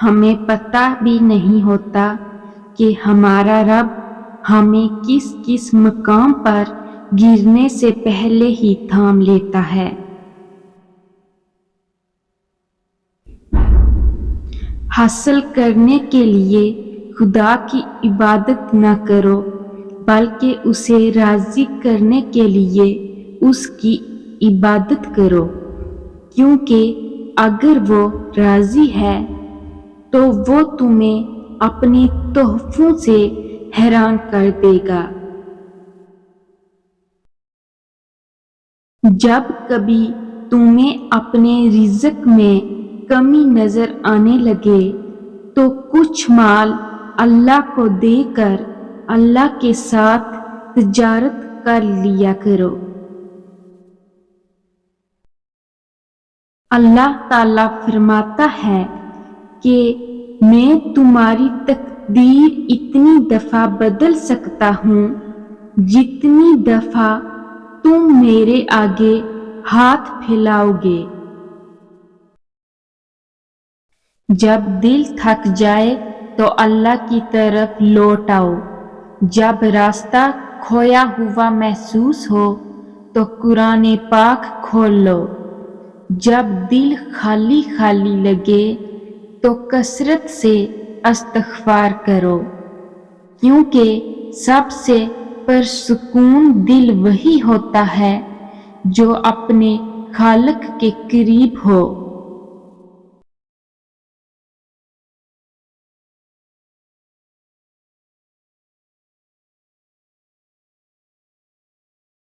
ہمیں پتہ بھی نہیں ہوتا کہ ہمارا رب ہمیں کس کس مقام پر گرنے سے پہلے ہی تھام لیتا ہے۔ حاصل کرنے کے لیے خدا کی عبادت نہ کرو، بلکہ اسے راضی کرنے کے لیے اس کی عبادت کرو، کیونکہ اگر وہ راضی ہے تو وہ تمہیں اپنے تحفوں سے حیران کر دے گا۔ جب کبھی تمہیں اپنے رزق میں کمی نظر آنے لگے تو کچھ مال اللہ کو دے کر اللہ کے ساتھ تجارت کر لیا کرو۔ اللہ تعالیٰ فرماتا ہے کہ میں تمہاری تقدیر اتنی دفعہ بدل سکتا ہوں جتنی دفعہ تم میرے آگے ہاتھ پھیلاؤ گے۔ جب دل تھک جائے تو اللہ کی طرف لوٹ آؤ، جب راستہ کھویا ہوا محسوس ہو تو قرآن پاک کھول لو، جب دل خالی خالی لگے تو کثرت سے استغفار کرو، کیونکہ سب سے پرسکون دل وہی ہوتا ہے جو اپنے خالق کے قریب ہو۔